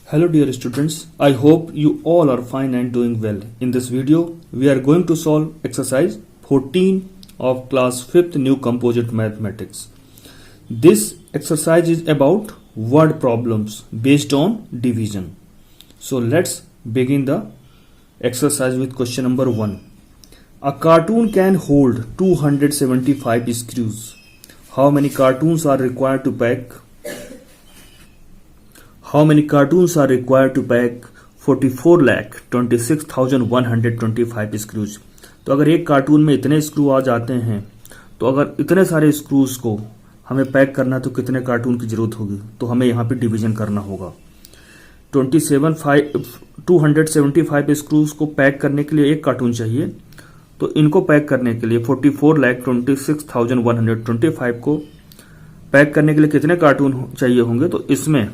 Hello dear students, I hope you all are fine and doing well. In this video, we are going to solve exercise 14 of class 5th new composite mathematics. This exercise is about word problems based on division. So let's begin the exercise with question number 1. A cartoon can hold 275 screws. How many cartoons are required to pack 44,26,125 screws. तो अगर एक cartoon में इतने screw आ जाते हैं तो अगर इतने सारे स्क्रूज को हमें पैक करना है तो कितने कार्टून की जरूरत होगी, तो हमें यहाँ पे डिवीजन करना होगा। 275 स्क्रूज को पैक करने के लिए एक कार्टून चाहिए, तो इनको पैक करने के लिए 44,26,125 को पैक करने के लिए कितने कार्टून चाहिए होंगे, तो इसमें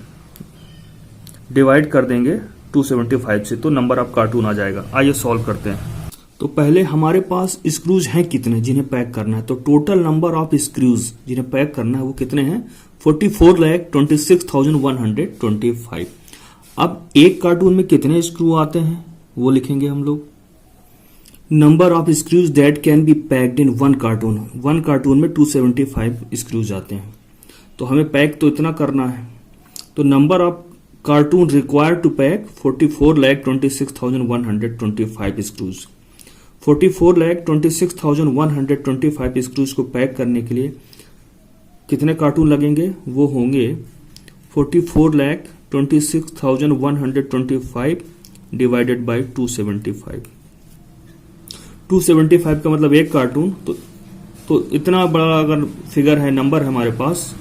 डिवाइड कर देंगे 275 से, तो नंबर ऑफ कार्टून आ जाएगा। आइए सॉल्व करते हैं। तो पहले हमारे पास स्क्रूज हैं कितने जिन्हें पैक करना है, तो टोटल नंबर ऑफ स्क्रूज जिन्हें पैक करना है वो कितने हैं, 44,26,125। अब एक कार्टून में कितने स्क्रू आते हैं वो लिखेंगे हम लोग। Number of screws that can be packed in one carton में 275 स्क्रूज आते हैं, तो हमें पैक तो इतना करना है। तो number of carton required to pack 44,26,125 screws. 44,26,125 screws को पैक करने के लिए कितने कार्टून लगेंगे, वो होंगे 44,26,125 डिवाइडेड बाय 275। 275 का मतलब एक कार्टून, तो इतना बड़ा अगर फिगर है, नंबर है हमारे पास,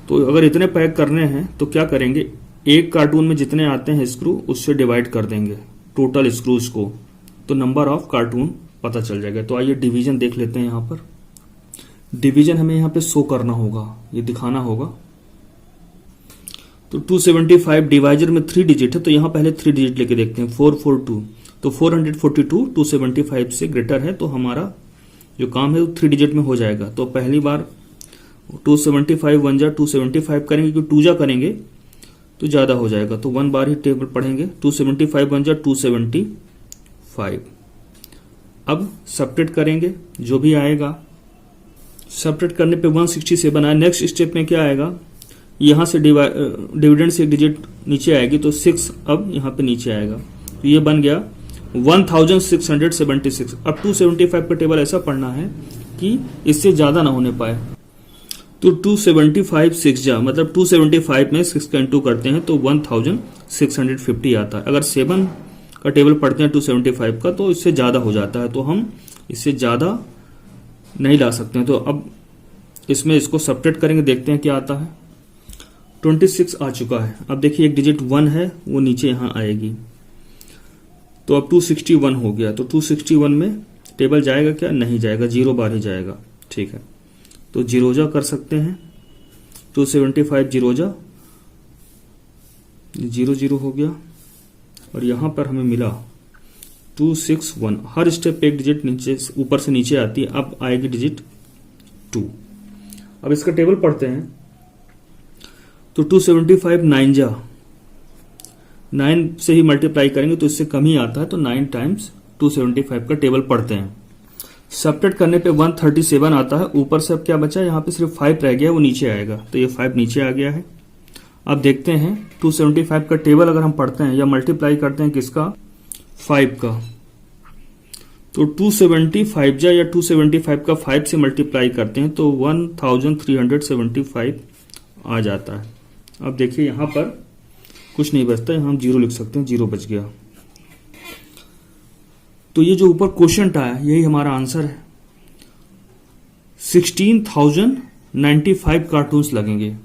तो अगर इतने पैक करने हैं तो क्या करेंगे, एक कार्टून में जितने आते हैं स्क्रू उससे डिवाइड कर देंगे टोटल स्क्रूज को, तो नंबर ऑफ कार्टून पता चल जाएगा। तो आइए डिवीजन देख लेते हैं। यहाँ पर डिवीजन हमें यहाँ पे शो करना होगा, ये दिखाना होगा। तो 275 डिवाइजर में 3 डिजिट है, तो यहाँ पहले 3 डिजिट लेके देखते हैं। 442, तो 442 275 से ग्रेटर है, तो हमारा जो काम है वो 3 डिजिट में हो जाएगा। तो पहली बार 275 1 जा 275 करेंगे, क्योंकि 2 जा करेंगे तो ज्यादा हो जाएगा, तो 1 बार ही टेबल पढ़ेंगे। 275 1 जा 275। अब सब्ट्रैक्ट करेंगे, जो भी आएगा सब्ट्रैक्ट करने पे 167 आया। नेक्स्ट स्टेप में क्या आएगा, यहां से डिविडेंड से एक डिजिट नीचे आएगी, तो 6 अब यहां पे नीचे आएगा, तो ये बन गया 1676। अब 275 का टेबल ऐसा पढ़ना है कि इससे ज्यादा ना होने पाए, तो 275 6 जा, मतलब 275 में 6 का इंटू करते हैं तो 1650 आता है। अगर 7 का टेबल पढ़ते हैं 275 का, तो इससे ज्यादा हो जाता है, तो हम इससे ज्यादा नहीं ला सकते हैं। तो अब इसमें इसको सब्ट्रैक्ट करेंगे, देखते हैं क्या आता है। 26 आ चुका है। अब देखिए एक डिजिट 1 है, वो नीचे यहां आएगी, तो अब 261 हो गया। तो 261 में टेबल जाएगा क्या, नहीं जाएगा, 0 बार ही जाएगा। ठीक है, तो जीरोजा कर सकते हैं। 275 जीरोजा 0 हो गया, और यहां पर हमें मिला 261। हर स्टेप पे एक डिजिट नीचे ऊपर से नीचे आती है, अब आएगी डिजिट 2। अब इसका टेबल पढ़ते हैं, तो 275 9 जा, 9 से ही मल्टीप्लाई करेंगे तो इससे कम ही आता है, तो 9 टाइम्स 275 का टेबल पढ़ते हैं। सब्ट्रैक्ट करने पे 137 आता है। ऊपर से अब क्या बचा, यहाँ पे सिर्फ 5 रह गया, वो नीचे आएगा, तो ये 5 नीचे आ गया है। अब देखते हैं 275 का टेबल अगर हम पढ़ते हैं या मल्टीप्लाई करते हैं किसका, 5 का, तो 275 जा या 275 का 5 से मल्टीप्लाई करते हैं तो 1375 आ जाता है। अब देखिए यहाँ पर कुछ नहीं बचता है, हम 0 लिख सकते हैं, 0 बच गया। तो ये जो ऊपर क्वेश्चन आया यही हमारा आंसर है। 16,095 कार्टून्स लगेंगे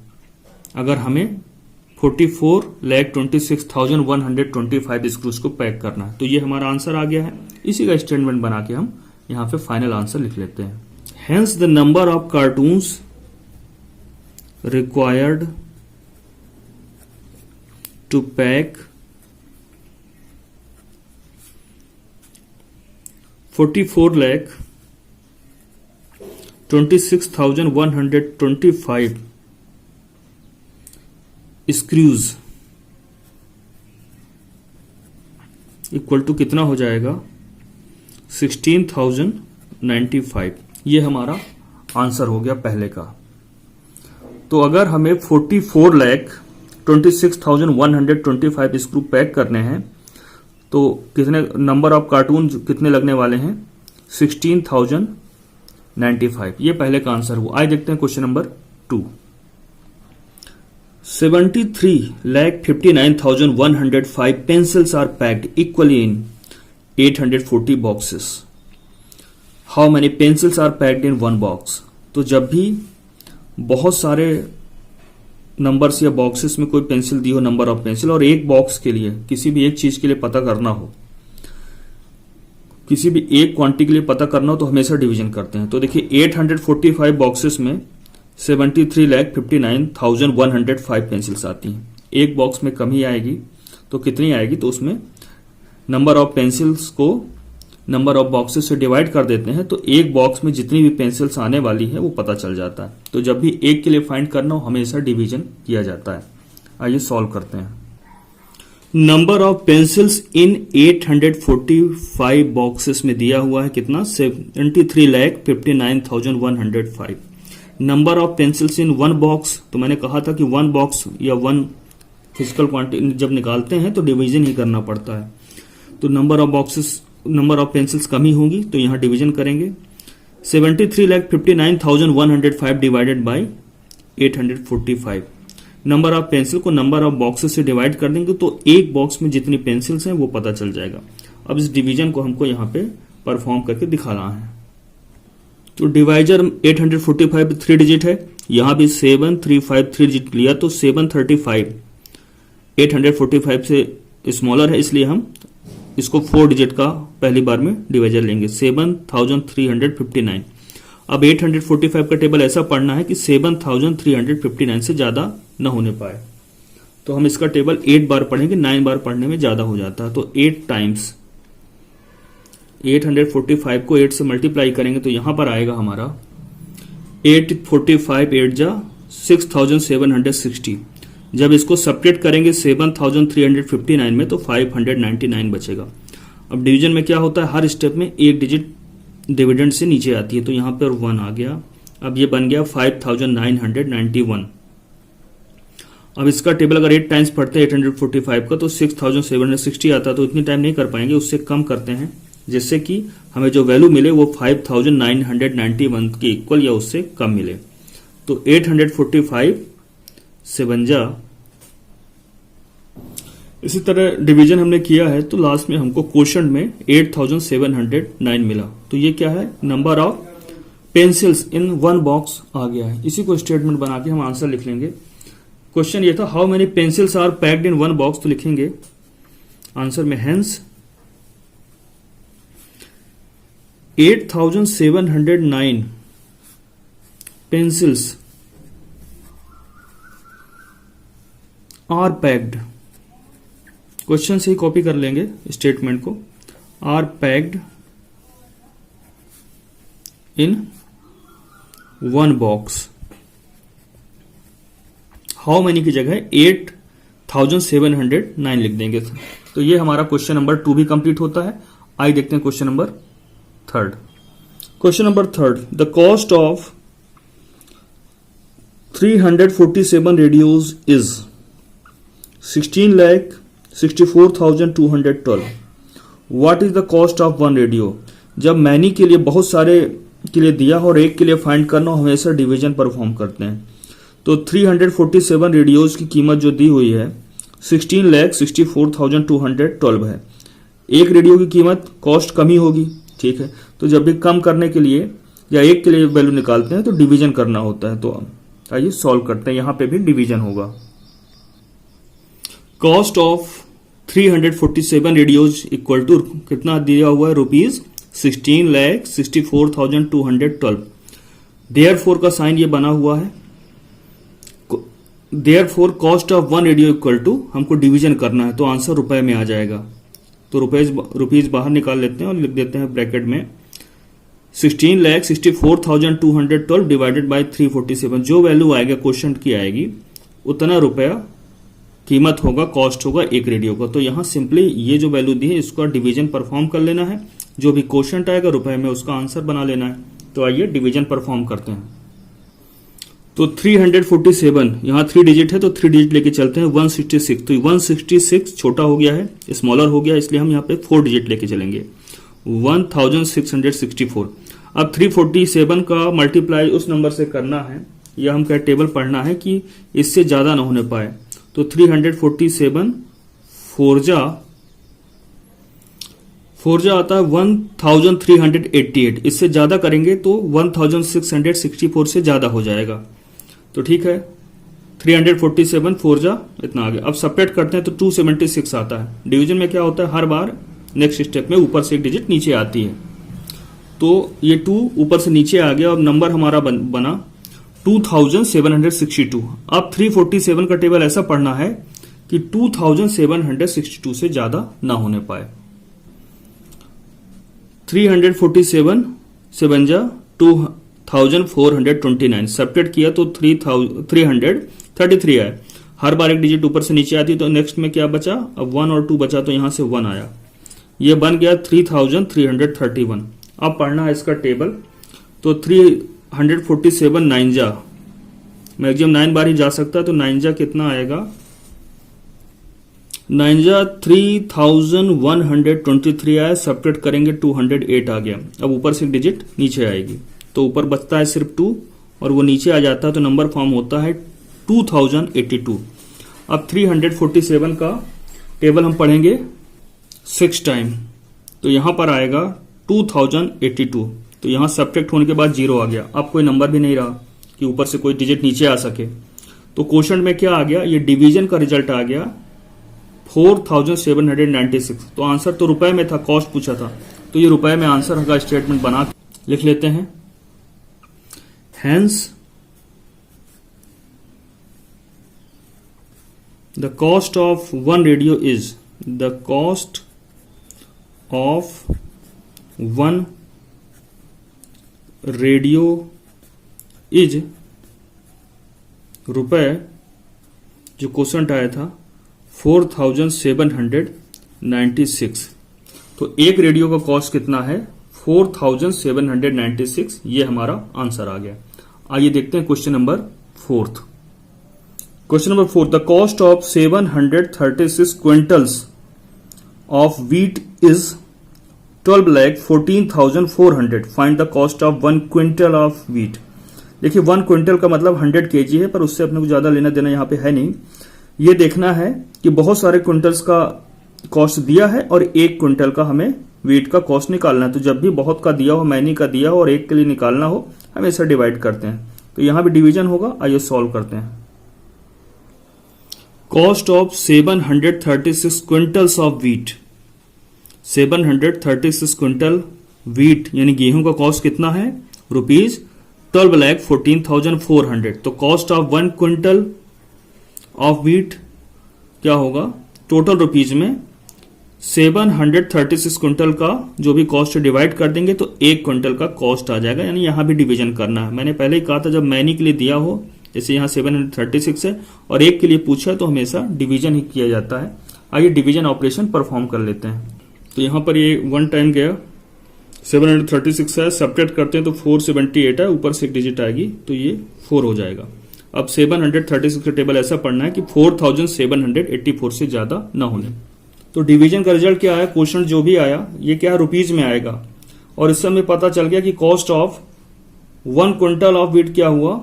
अगर हमें 44,26,125 स्क्रूज को पैक करना है, तो ये हमारा आंसर आ गया है। इसी का स्टेटमेंट बना के हम यहां पे फाइनल आंसर लिख लेते हैं। Hence the number of cartons required to pack 44,26,125 screws equal to कितना हो जाएगा 16,095। ये हमारा आंसर हो गया पहले का। तो अगर हमें 44,26,125 स्क्रू पैक करने हैं तो कितने नंबर ऑफ कार्टून कितने लगने वाले हैं 16,095। ये पहले का आंसर हुआ। आइए देखते हैं question number 2। 73,59,105 pencils are packed equally in 840 boxes. How many pencils are packed in one box? तो जब भी बहुत सारे नंबर्स या बॉक्सेस में कोई पेंसिल दी हो, नंबर ऑफ पेंसिल, और एक बॉक्स के लिए किसी भी एक चीज के लिए पता करना हो, किसी भी एक क्वांटिटी के लिए पता करना हो तो हमेशा डिवीजन करते हैं। तो देखिए 845 बॉक्सेस में 73,59,105 पेंसिल्स आती हैं। एक बॉक्स में कम ही आएगी तो कितनी आएगी, तो उसमें नंबर ऑफ पेंसिल्स को नंबर ऑफ बॉक्सेस से डिवाइड कर देते हैं तो एक बॉक्स में जितनी भी पेंसिल्स आने वाली है वो पता चल जाता है। तो जब भी एक के लिए फाइंड करना हो हमेशा डिवीजन किया जाता है। आइए सॉल्व करते हैं। Number of pencils in 845 boxes में दिया हुआ है कितना 73,59,105। Number of pencils in one box, तो मैंने कहा था कि वन बॉक्स या वन फिजिकल क्वांटिटी जब निकालते हैं तो डिवीजन ही करना पड़ता है। तो नंबर ऑफ पेंसिल्स कम ही होंगी तो यहां डिवीजन करेंगे। 73,59,105 divided by 845। Number of pencil को नंबर ऑफ बॉक्सेस से डिवाइड कर देंगे तो एक बॉक्स में जितनी पेंसिल्स हैं वो पता चल जाएगा। अब इस डिवीजन को हमको यहां पे परफॉर्म करके दिखाना है। तो डिवाइजर 845 3 डिजिट है, यहां भी 735 3 डिजिट लिया तो 735 845 से स्मॉलर है, इसलिए हम इसको 4 डिजिट का पहली बार में डिवाइजर लेंगे 7,359। अब 845 का टेबल ऐसा पढ़ना है कि 7,359 से ज्यादा न होने पाए। तो हम इसका टेबल 8 बार पढ़ेंगे, 9 बार पढ़ने में ज्यादा हो जाता है। तो 8 टाइम्स 845 को 8 से मल्टीप्लाई करेंगे तो यहां पर आएगा हमारा 845 8 जा 6,760। जब इसको सब्ट्रैक्ट करेंगे 7,359 में तो 599 बचेगा। अब डिवीजन में क्या होता है, हर स्टेप में एक डिजिट डिविडेंड से नीचे आती है, तो यहां पर 1 आ गया। अब ये बन गया 5,991। अब इसका टेबल अगर 8 टाइम्स पढ़ते हैं 845 का तो 6,760 आता, तो इतनी टाइम नहीं कर पाएंगे, उससे कम करते हैं जिससे कि हमें जो वैल्यू मिले वो 5,991 के इक्वल या उससे कम मिले। तो 845 से बन जा। इसी तरह डिवीजन हमने किया है तो लास्ट में हमको क्वोशंट में 8,709 मिला। तो ये क्या है, number of pencils in one box आ गया है। इसी को स्टेटमेंट बना के हम आंसर लिख लेंगे। क्वेश्चन ये था how many pencils are packed in one box, तो लिखेंगे आंसर में hence 8,709 pencils are packed, question से ही कॉपी कर लेंगे स्टेटमेंट को, are packed in one box. How many की जगह 8,709 लिख देंगे। तो ये हमारा क्वेश्चन नंबर 2 भी कंप्लीट होता है। आइए देखते हैं question number 3rd। Question number 3rd, the cost of 347 radios is 16,64,212। What is the cost of one radio. जब मैनी के लिए बहुत सारे के लिए दिया हो और एक के लिए फाइंड करना हो हमेशा डिवीजन परफॉर्म करते हैं। तो 347 रेडियोज की कीमत जो दी हुई है 16,64,212 है। एक रेडियो की कीमत कॉस्ट कम ही होगी, ठीक है। तो जब भी कम करने के लिए या एक के लिए वैल्यू निकालते हैं तो डिवीजन करना होता है। तो आइए सॉल्व करते हैं, यहां पे भी डिवीजन होगा। Cost of 347 radios equal to कितना दिया हुआ है, रुपीज 16,64,212। देयरफॉर का साइन ये बना हुआ है। Therefore cost of one radio equal to हमको डिवीजन करना है तो आंसर रुपए में आ जाएगा। तो रुपीज बाहर निकाल लेते हैं और लिख देते हैं ब्रैकेट में 16,64,212 डिवाइडेड बाय 347। जो वैल्यू आएगा क्वेश्चन की आएगी उतना रुपया कीमत होगा, कॉस्ट होगा एक रेडियो का। तो यहाँ सिंपली ये जो वैल्यू दी है इसका डिवीजन परफॉर्म कर लेना है, जो भी क्वोशंट आएगा रुपए में उसका आंसर बना लेना है। तो आइए डिवीजन परफॉर्म करते हैं। तो 347 यहाँ 3 डिजिट है तो 3 डिजिट लेके चलते हैं। 166 तो 166 छोटा हो गया है, स्मॉलर हो गया, इसलिए हम यहाँ पे 4 डिजिट लेके चलेंगे। 1664। अब 347 का मल्टीप्लाई उस नंबर से करना है, या हम क्या टेबल पढ़ना है कि इससे ज्यादा ना होने पाए। तो 347 फोर जा आता है 1388। इससे ज्यादा करेंगे तो 1664 से ज्यादा हो जाएगा। तो ठीक है, 347 4 जा इतना आ गया। अब सपरेट करते हैं तो 276 आता है। डिवीजन में क्या होता है, हर बार नेक्स्ट स्टेप में ऊपर से एक डिजिट नीचे आती है। तो ये 2 ऊपर से नीचे आ गया और नंबर हमारा बना 2762। अब 347 का टेबल ऐसा पढ़ना है कि 2762 से ज्यादा ना होने पाए। 347 7 जा 2429। सब्ट्रैक्ट किया तो 333 आया। हर बार एक डिजिट ऊपर से नीचे आती तो नेक्स्ट में क्या बचा, अब 1 और 2 बचा तो यहां से 1 आया, ये बन गया 3331। अब पढ़ना है इसका टेबल। तो 347 9 जा, मैक्सिमम 9 बार ही जा सकता है, तो 9 जा कितना आएगा, 9 जा 3123 आया। सब्ट्रैक्ट करेंगे 208 आ गया। अब ऊपर से डिजिट नीचे आएगी तो ऊपर बचता है सिर्फ 2 और वो नीचे आ जाता है तो नंबर फॉर्म होता है 2082। अब 347 का टेबल हम पढ़ेंगे 6 टाइम, तो यहां पर आएगा 2082। तो यहां सब्ट्रैक्ट होने के बाद 0 आ गया। अब कोई नंबर भी नहीं रहा कि ऊपर से कोई डिजिट नीचे आ सके। तो क्वेश्चन में क्या आ गया, ये डिवीजन का रिजल्ट आ गया 4796। तो आंसर तो रुपए में था, कॉस्ट पूछा था, तो ये रुपए में आंसर का स्टेटमेंट बना लिख लेते हैं। Hence, the cost of one radio is the cost of one radio is रुपए, जो क्वेश्चन आया था 4796। तो एक रेडियो का कॉस्ट कितना है, 4796। ये हमारा आंसर आ गया। आइए देखते हैं question number 4। Question number 4, the cost of 736 quintals of wheat is 12,14,400। Find the cost of 1 quintal of wheat. देखिए 1 क्विंटल का मतलब 100 केजी है, पर उससे अपने को ज्यादा लेना देना यहाँ पे है नहीं। ये देखना है कि बहुत सारे क्विंटल्स का कॉस्ट दिया है और 1 क्विंटल का हमें व्हीट का कॉस्ट निकालना है। तो जब भी बहुत का दिया हो, मैनी का दिया हो और 1 के लिए निकालना हो, हम ऐसा डिवाइड करते हैं। तो यहां भी डिवीजन होगा। आइए सॉल्व करते हैं। Cost of 736 quintals of wheat, 736 quintal wheat यानी गेहूं का कॉस्ट कितना है, ₹12,14,400। तो cost of 1 quintal of wheat क्या होगा, टोटल रुपीज में 736 क्विंटल का जो भी कॉस्ट डिवाइड कर देंगे तो 1 क्विंटल का कॉस्ट आ जाएगा। यानी यहां भी डिवीजन करना है। मैंने पहले ही कहा था जब मैनी के लिए दिया हो, जैसे यहां 736 है और 1 के लिए पूछा है तो हमेशा डिवीजन ही किया जाता है। आइए डिवीजन ऑपरेशन परफॉर्म कर लेते हैं। तो यहां पर ये 1 टाइम गया, 736 है, सब्ट्रैक्ट करते हैं तो 478 है, ऊपर से एक डिजिट आएगी तो ये 4 हो जाएगा। अब 736 का टेबल ऐसा पढ़ना है कि 4784 से ज्यादा ना होने। तो डिवीजन का रिजल्ट क्या आया, क्वेश्चन जो भी आया ये क्या रुपीज में आएगा। और इससे हमें पता चल गया कि cost of 1 quintal of wheat क्या हुआ,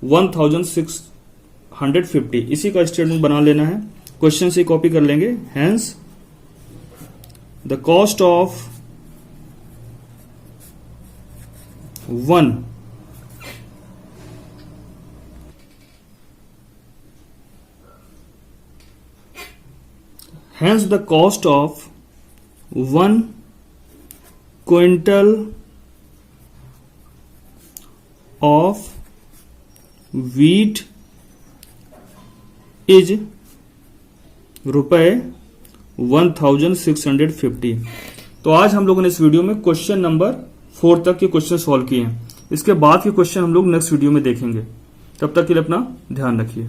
1650। इसी का स्टेटमेंट बना लेना है, क्वेश्चन से कॉपी कर लेंगे। Hence the cost of 1 hence the cost of 1 quintal of wheat is ₹1650। तो आज हम लोगों ने इस वीडियो में क्वेश्चन नंबर 4 तक के क्वेश्चन सॉल्व किए हैं। इसके बाद के क्वेश्चन हम लोग नेक्स्ट वीडियो में देखेंगे। तब तक के लिए अपना ध्यान रखिए।